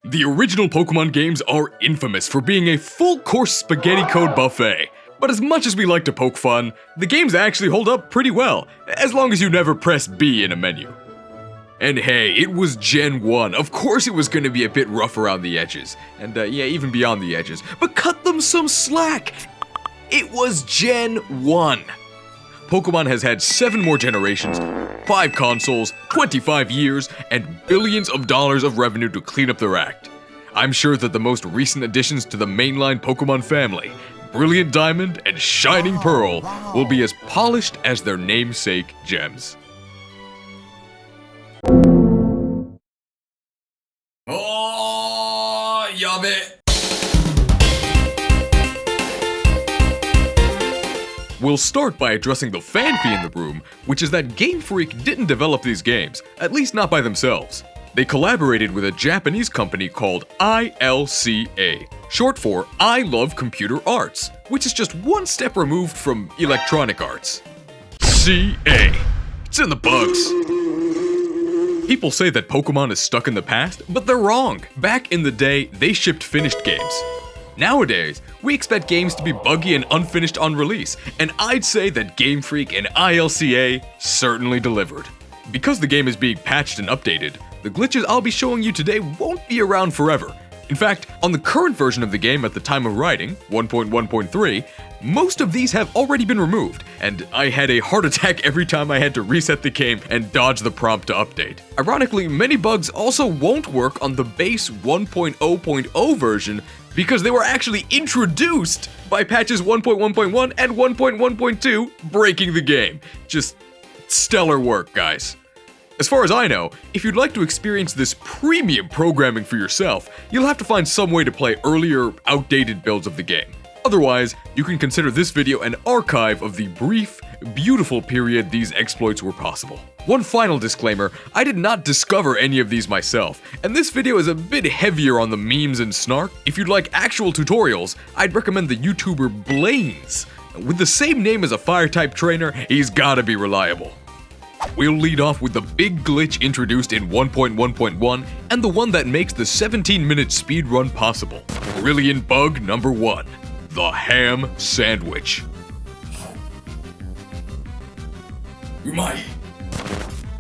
The original Pokemon games are infamous for being a full-course spaghetti code buffet. But as much as we like to poke fun, the games actually hold up pretty well, as long as you never press B in a menu. And hey, it was Gen 1, of course it was gonna be a bit rough around the edges, and yeah, even beyond the edges, but cut them some slack! It was Gen 1! Pokemon has had 7 more generations, 5 consoles, 25 years, and billions of dollars of revenue to clean up their act. I'm sure that the most recent additions to the mainline Pokemon family, Brilliant Diamond and Shining Pearl, will be as polished as their namesake gems. Oh, yummy! We'll start by addressing the fanfare in the room, which is that GameFreak didn't develop these games, at least not by themselves. They collaborated with a Japanese company called ILCA, short for I Love Computer Arts, which is just one step removed from Electronic Arts. CA. It's in the bugs. People say that Pokemon is stuck in the past, but they're wrong. Back in the day, they shipped finished games. Nowadays, we expect games to be buggy and unfinished on release, and I'd say that GameFreak and ILCA certainly delivered. Because the game is being patched and updated, the glitches I'll be showing you today won't be around forever. In fact, on the current version of the game at the time of writing, 1.1.3, most of these have already been removed, and I had a heart attack every time I had to reset the game and dodge the prompt to update. Ironically, many bugs also won't work on the base 1.0.0 version because they were actually introduced by patches 1.1.1 and 1.1.2, breaking the game. Just stellar work, guys. As far as I know, if you'd like to experience this premium programming for yourself, you'll have to find some way to play earlier, outdated builds of the game. Otherwise, you can consider this video an archive of the brief, beautiful period these exploits were possible. One final disclaimer, I did not discover any of these myself, and this video is a bit heavier on the memes and snark. If you'd like actual tutorials, I'd recommend the YouTuber BLAINES. With the same name as a fire-type trainer, he's gotta be reliable. We'll lead off with the big glitch introduced in 1.1.1 and the one that makes the 17-minute speedrun possible. Brilliant bug number 1, the ham sandwich. Umai.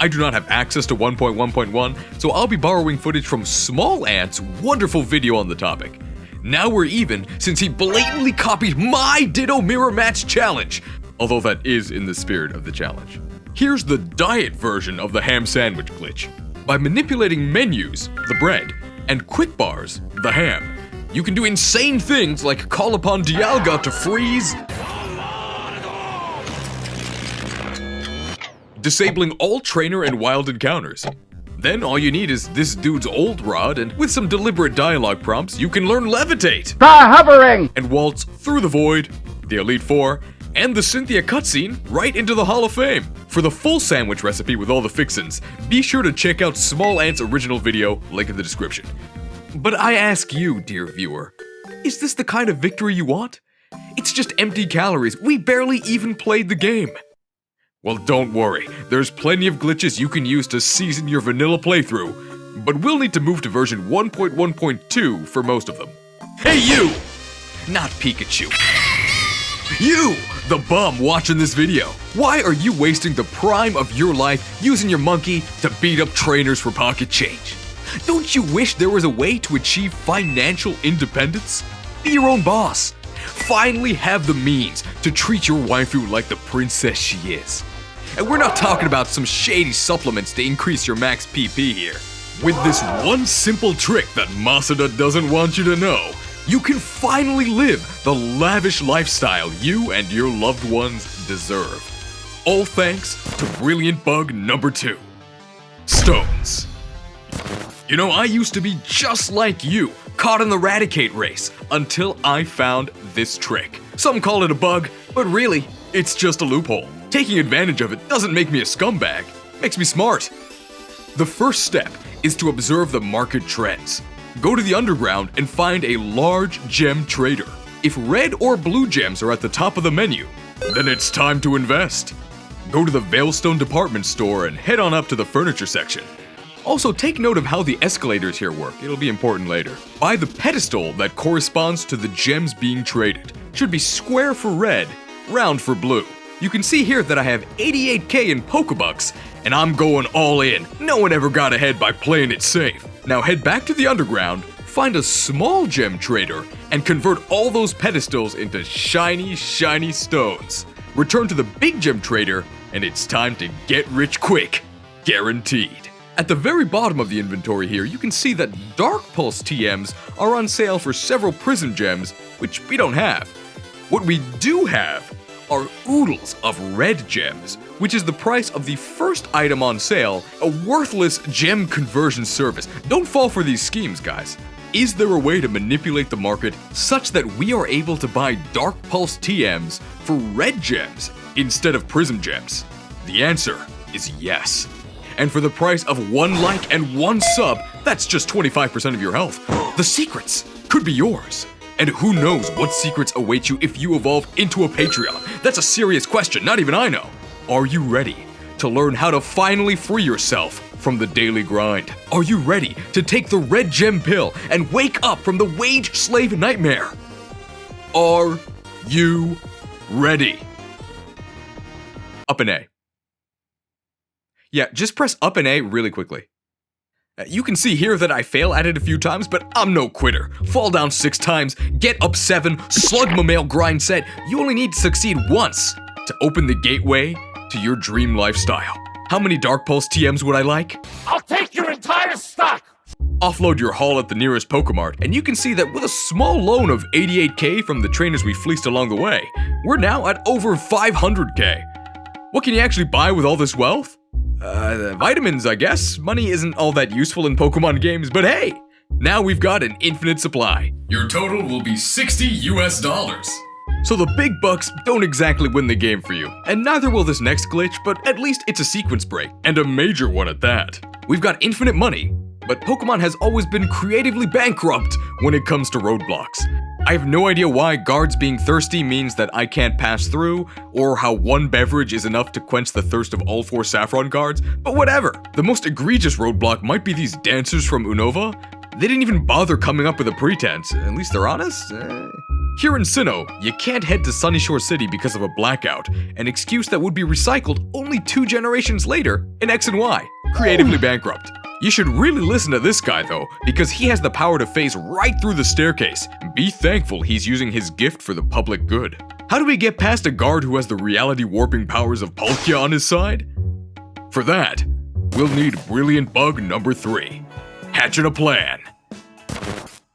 I do not have access to 1.1.1, so I'll be borrowing footage from Smallant's wonderful video on the topic. Now we're even, since he blatantly copied my Ditto Mirror Match challenge, although that is in the spirit of the challenge. Here's the diet version of the ham sandwich glitch. By manipulating menus, the bread, and quick bars, the ham, you can do insane things like call upon Dialga to freeze, disabling all trainer and wild encounters. Then all you need is this dude's old rod, and with some deliberate dialogue prompts, you can learn levitate! Try hovering! And waltz through the void, the Elite Four, and the Cynthia cutscene right into the Hall of Fame. For the full sandwich recipe with all the fixins, be sure to check out Smallant's original video, link in the description. But I ask you, dear viewer, is this the kind of victory you want? It's just empty calories, we barely even played the game. Well, don't worry, there's plenty of glitches you can use to season your vanilla playthrough, but we'll need to move to version 1.1.2 for most of them. Hey you! Not Pikachu. You, the bum watching this video. Why are you wasting the prime of your life using your monkey to beat up trainers for pocket change? Don't you wish there was a way to achieve financial independence? Be your own boss. Finally have the means to treat your waifu like the princess she is. And we're not talking about some shady supplements to increase your max PP here. With this one simple trick that Masada doesn't want you to know, you can finally live the lavish lifestyle you and your loved ones deserve. All thanks to brilliant bug number 2, stones. You know, I used to be just like you, caught in the Raticate race, until I found this trick. Some call it a bug, but really, it's just a loophole. Taking advantage of it doesn't make me a scumbag, makes me smart. The first step is to observe the market trends. Go to the underground and find a large gem trader. If red or blue gems are at the top of the menu, then it's time to invest. Go to the Veilstone department store and head on up to the furniture section. Also, take note of how the escalators here work. It'll be important later. Buy the pedestal that corresponds to the gems being traded. Should be square for red, round for blue. You can see here that I have 88k in Pokebucks, and I'm going all in. No one ever got ahead by playing it safe. Now head back to the underground, find a small gem trader, and convert all those pedestals into shiny, shiny stones. Return to the big gem trader, and it's time to get rich quick. Guaranteed. At the very bottom of the inventory here, you can see that Dark Pulse TMs are on sale for several Prism Gems, which we don't have. What we do have are oodles of red gems, which is the price of the first item on sale, a worthless gem conversion service. Don't fall for these schemes, guys. Is there a way to manipulate the market such that we are able to buy Dark Pulse TMs for red gems instead of Prism Gems? The answer is yes. And for the price of 1 like and 1 sub, that's just 25% of your health. The secrets could be yours. And who knows what secrets await you if you evolve into a Patreon? That's a serious question, not even I know. Are you ready to learn how to finally free yourself from the daily grind? Are you ready to take the red gem pill and wake up from the wage slave nightmare? Are you ready? Up and A. Yeah, just press up and A really quickly. You can see here that I fail at it a few times, but I'm no quitter. Fall down 6 times, get up 7, slug my mail grind set. You only need to succeed once to open the gateway to your dream lifestyle. How many Dark Pulse TMs would I like? I'll take your entire stock! Offload your haul at the nearest Pokemart, and you can see that with a small loan of 88k from the trainers we fleeced along the way, we're now at over 500k. What can you actually buy with all this wealth? Vitamins, I guess. Money isn't all that useful in Pokemon games, but hey! Now we've got an infinite supply. Your total will be $60 US. So the big bucks don't exactly win the game for you, and neither will this next glitch, but at least it's a sequence break, and a major one at that. We've got infinite money, but Pokemon has always been creatively bankrupt when it comes to roadblocks. I have no idea why guards being thirsty means that I can't pass through, or how 1 beverage is enough to quench the thirst of all 4 Saffron guards, but whatever. The most egregious roadblock might be these dancers from Unova. They didn't even bother coming up with a pretense, at least they're honest. Here in Sinnoh, you can't head to Sunyshore City because of a blackout, an excuse that would be recycled only 2 generations later in X and Y, creatively bankrupt. You should really listen to this guy though, because he has the power to phase right through the staircase. Be thankful he's using his gift for the public good. How do we get past a guard who has the reality warping powers of Palkia on his side? For that, we'll need Brilliant Bug number 3. Hatching a plan.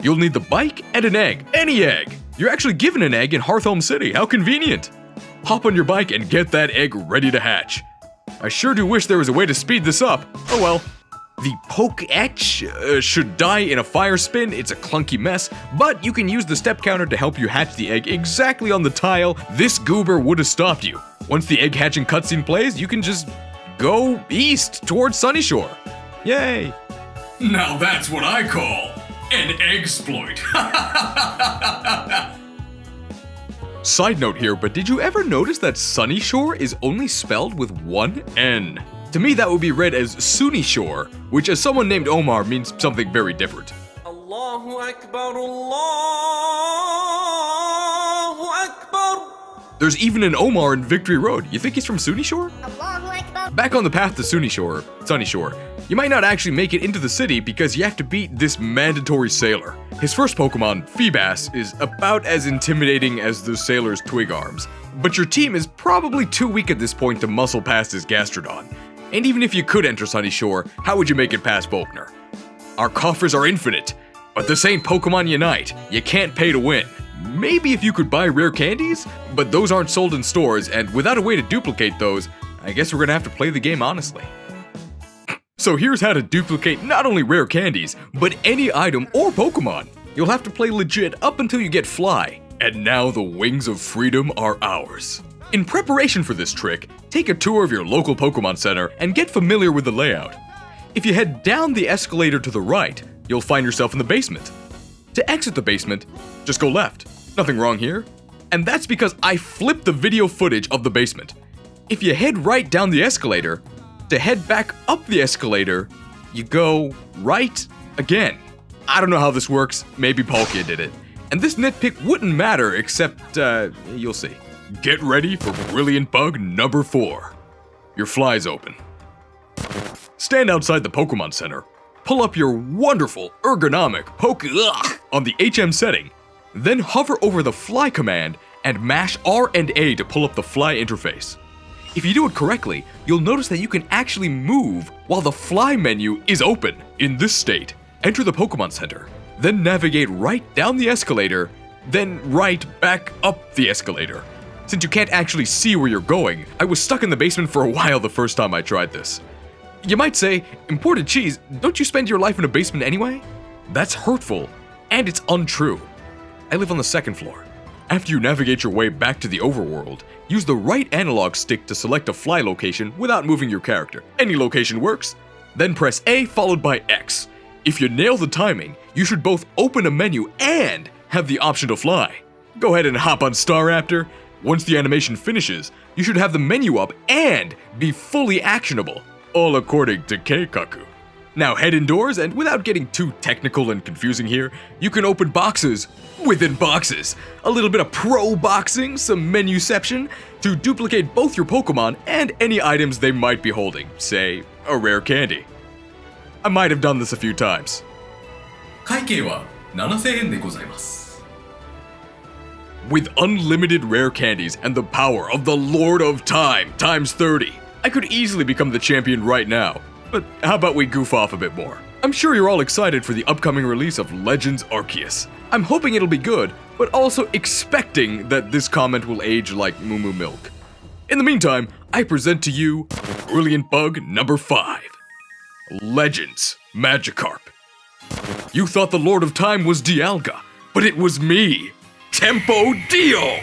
You'll need the bike and an egg. Any egg. You're actually given an egg in Hearthome City. How convenient. Hop on your bike and get that egg ready to hatch. I sure do wish there was a way to speed this up. Oh well. The Poke-Etch should die in a fire spin. It's a clunky mess, but you can use the step counter to help you hatch the egg exactly on the tile this goober would have stopped you. Once the egg hatching cutscene plays, you can just go east towards Sunyshore. Yay! Now that's what I call an exploit. Side note here, but did you ever notice that Sunyshore is only spelled with 1 N? To me, that would be read as Sunyshore, which as someone named Omar means something very different. Allahu Akbar, Allahu Akbar. There's even an Omar in Victory Road. You think he's from Sunyshore? Allahu Akbar. Back on the path to Sunyshore, you might not actually make it into the city because you have to beat this mandatory sailor. His first Pokemon, Feebas, is about as intimidating as the sailor's twig arms. But your team is probably too weak at this point to muscle past his Gastrodon. And even if you could enter Sunyshore, how would you make it past Volkner? Our coffers are infinite, but this ain't Pokemon Unite. You can't pay to win. Maybe if you could buy rare candies, but those aren't sold in stores, and without a way to duplicate those, I guess we're gonna have to play the game honestly. So here's how to duplicate not only rare candies, but any item or Pokemon. You'll have to play legit up until you get Fly, and now the wings of freedom are ours. In preparation for this trick, take a tour of your local Pokemon Center and get familiar with the layout. If you head down the escalator to the right, you'll find yourself in the basement. To exit the basement, just go left. Nothing wrong here. And that's because I flipped the video footage of the basement. If you head right down the escalator, to head back up the escalator, you go right again. I don't know how this works, maybe Palkia did it. And this nitpick wouldn't matter except, you'll see. Get ready for Brilliant Bug number 4. Your fly's open. Stand outside the Pokemon Center. Pull up your wonderful ergonomic on the HM setting. Then hover over the fly command and mash R and A to pull up the fly interface. If you do it correctly, you'll notice that you can actually move while the fly menu is open. In this state, enter the Pokemon Center, then navigate right down the escalator, then right back up the escalator. Since you can't actually see where you're going, I was stuck in the basement for a while the first time I tried this. You might say, imported cheese, don't you spend your life in a basement anyway? That's hurtful, and it's untrue. I live on the 2nd floor. After you navigate your way back to the overworld, use the right analog stick to select a fly location without moving your character. Any location works. Then press A followed by X. If you nail the timing, you should both open a menu and have the option to fly. Go ahead and hop on Staraptor. Once the animation finishes, you should have the menu up and be fully actionable, all according to Keikaku. Now head indoors, and without getting too technical and confusing here, you can open boxes within boxes. A little bit of pro boxing, some menuception, to duplicate both your Pokemon and any items they might be holding, say, a rare candy. I might have done this a few times. 会計は7000円でございます。 With unlimited rare candies and the power of the Lord of Time times 30, I could easily become the champion right now. But how about we goof off a bit more? I'm sure you're all excited for the upcoming release of Legends Arceus. I'm hoping it'll be good, but also expecting that this comment will age like Moo Moo Milk. In the meantime, I present to you Brilliant Bug number 5. Legends Magikarp. You thought the Lord of Time was Dialga, but it was me, Tempo Dio!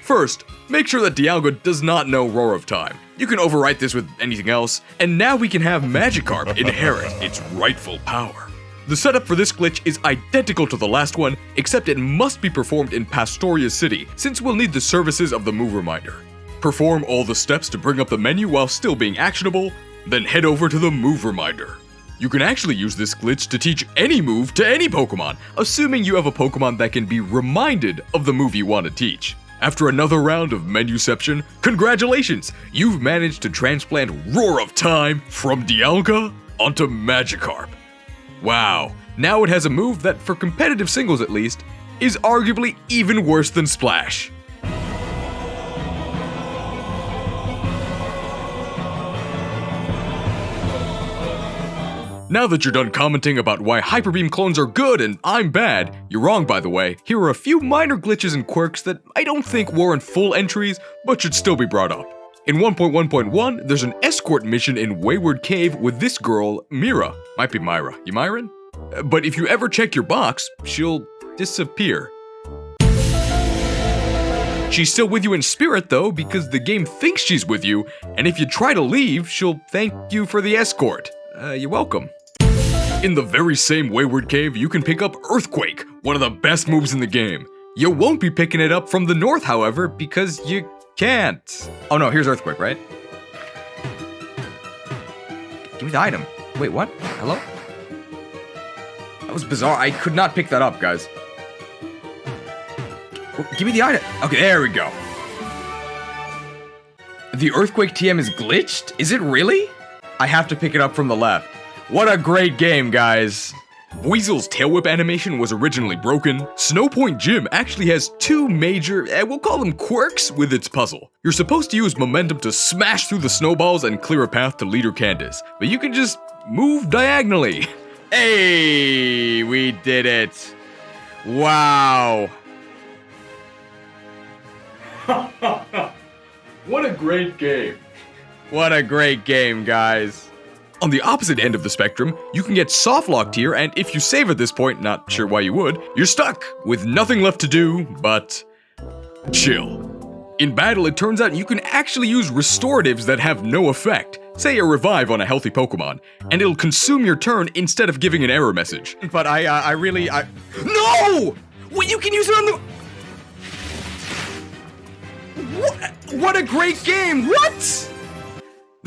First, make sure that Dialga does not know Roar of Time. You can overwrite this with anything else, and now we can have Magikarp inherit its rightful power. The setup for this glitch is identical to the last one, except it must be performed in Pastoria City, since we'll need the services of the Move Reminder. Perform all the steps to bring up the menu while still being actionable, then head over to the Move Reminder. You can actually use this glitch to teach any move to any Pokemon, assuming you have a Pokemon that can be reminded of the move you want to teach. After another round of menuception, congratulations! You've managed to transplant Roar of Time from Dialga onto Magikarp. Wow, now it has a move that, for competitive singles at least, is arguably even worse than Splash. Now that you're done commenting about why Hyper Beam clones are good and I'm bad, you're wrong by the way, here are a few minor glitches and quirks that I don't think warrant full entries, but should still be brought up. In 1.1.1, there's an escort mission in Wayward Cave with this girl, Mira. Might be Myra. You Myron? But if you ever check your box, she'll disappear. She's still with you in spirit though, because the game thinks she's with you, and if you try to leave, she'll thank you for the escort. You're welcome. In the very same Wayward Cave, you can pick up Earthquake, one of the best moves in the game. You won't be picking it up from the north, however, because you can't. Oh no, here's Earthquake, right? Give me the item. Wait, what? Hello? That was bizarre. I could not pick that up, guys. Give me the item. Okay, there we go. The Earthquake TM is glitched? Is it really? I have to pick it up from the left. What a great game, guys. Weasel's Tail Whip animation was originally broken. Snowpoint Gym actually has two major, we'll call them quirks, with its puzzle. You're supposed to use momentum to smash through the snowballs and clear a path to Leader Candace, but you can just move diagonally. Hey, we did it. Wow. What a great game. What a great game, guys. On the opposite end of the spectrum, you can get Softlock here, and if you save at this point, not sure why you would, you're stuck with nothing left to do but chill. In battle, it turns out you can actually use restoratives that have no effect, say a revive on a healthy Pokemon, and it'll consume your turn instead of giving an error message. But I really No! Well, you can use it on the... What a great game! What?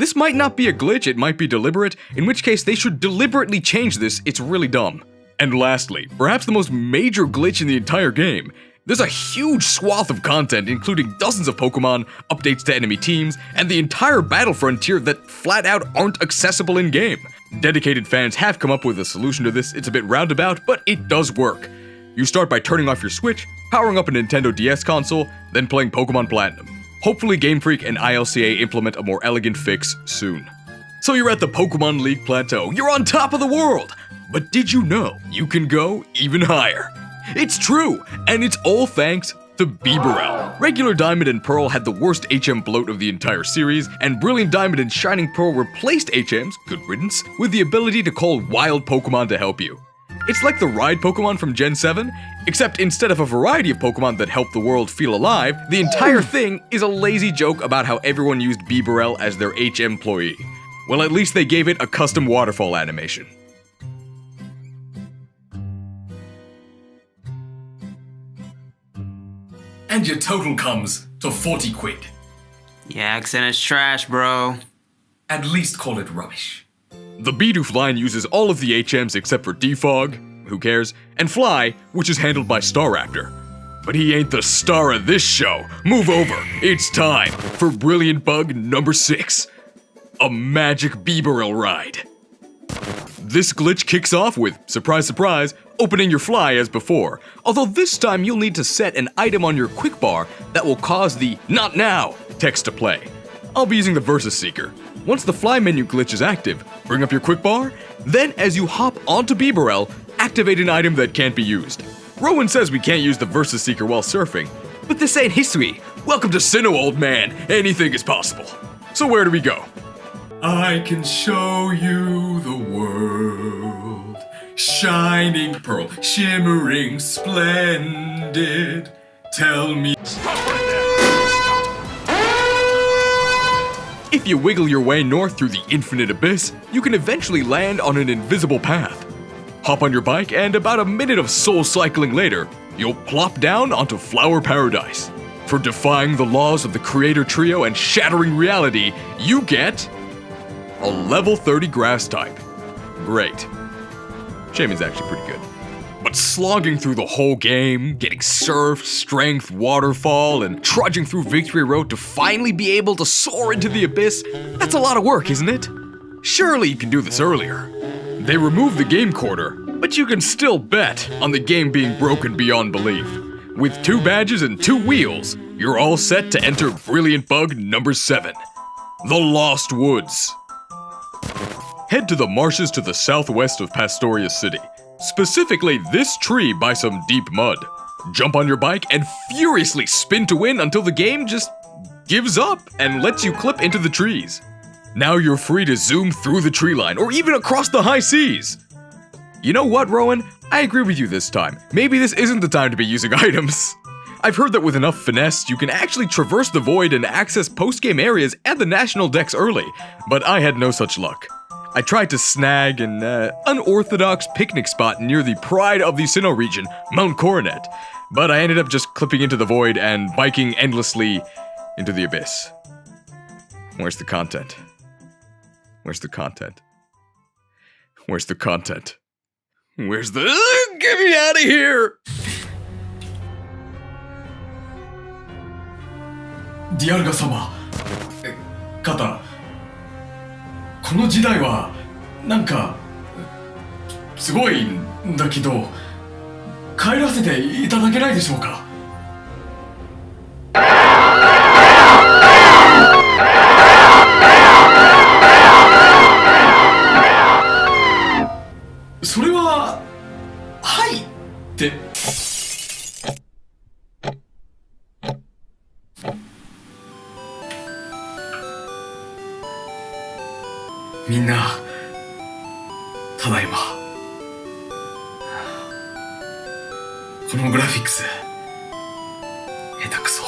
This might not be a glitch, it might be deliberate, in which case they should deliberately change this, it's really dumb. And lastly, perhaps the most major glitch in the entire game. There's a huge swath of content, including dozens of Pokémon, updates to enemy teams, and the entire battle frontier that flat out aren't accessible in-game. Dedicated fans have come up with a solution to this. It's a bit roundabout, but it does work. You start by turning off your Switch, powering up a Nintendo DS console, then playing Pokémon Platinum. Hopefully GameFreak and ILCA implement a more elegant fix soon. So you're at the Pokémon League Plateau, you're on top of the world! But did you know you can go even higher? It's true, and it's all thanks to Bibarel. Regular Diamond and Pearl had the worst HM bloat of the entire series, and Brilliant Diamond and Shining Pearl replaced HMs, good riddance, with the ability to call wild Pokémon to help you. It's like the Ride Pokémon from Gen 7, except instead of a variety of Pokémon that help the world feel alive, the entire thing is a lazy joke about how everyone used Bibarel as their HM employee. Well, at least they gave it a custom waterfall animation. And your total comes to 40 quid. Your accent is trash, bro. At least call it rubbish. The Bidoof line uses all of the HMs except for Defog, who cares, and Fly, which is handled by Staraptor. But he ain't the star of this show. Move over. It's time for Brilliant Bug number 6. A magic Bibarel ride. This glitch kicks off with, surprise surprise, opening your Fly as before, although this time you'll need to set an item on your quick bar that will cause the "Not Now" text to play. I'll be using the Versus Seeker. Once the Fly menu glitch is active, bring up your quick bar, then as you hop onto Bibarel, activate an item that can't be used. Rowan says we can't use the Versus Seeker while surfing, but this ain't history. Welcome to Sinnoh, old man. Anything is possible. So where do we go? I can show you the world. Shining pearl, shimmering, splendid. Tell me. If you wiggle your way north through the infinite abyss, you can eventually land on an invisible path. Hop on your bike, and about a minute of soul cycling later, you'll plop down onto Flower Paradise. For defying the laws of the Creator Trio and shattering reality, you get a level 30 grass type. Great. Shaman's actually pretty good. But slogging through the whole game, getting surf, strength, waterfall, and trudging through Victory Road to finally be able to soar into the abyss, that's a lot of work, isn't it? Surely you can do this earlier. They removed the game quarter, but you can still bet on the game being broken beyond belief. With 2 badges and 2 wheels, you're all set to enter Brilliant Bug number 7, the Lost Woods. Head to the marshes to the southwest of Pastoria City, specifically this tree by some deep mud. Jump on your bike and furiously spin to win until the game just gives up and lets you clip into the trees. Now you're free to zoom through the tree line or even across the high seas. You know what, Rowan? I agree with you this time. Maybe this isn't the time to be using items. I've heard that with enough finesse, you can actually traverse the void and access post-game areas and the national decks early, but I had no such luck. I tried to snag an unorthodox picnic spot near the pride of the Sinnoh region, Mount Coronet, but I ended up just clipping into the void and biking endlessly into the abyss. Where's the content? Where's the content? Where's the content? Where's the... Get me out of here! ディアルガ様、方、この時代はなんかすごいんだけど、帰らせていただけないでしょうか。それははいって。みんな、ただいま。このグラフィックス、下手くそ。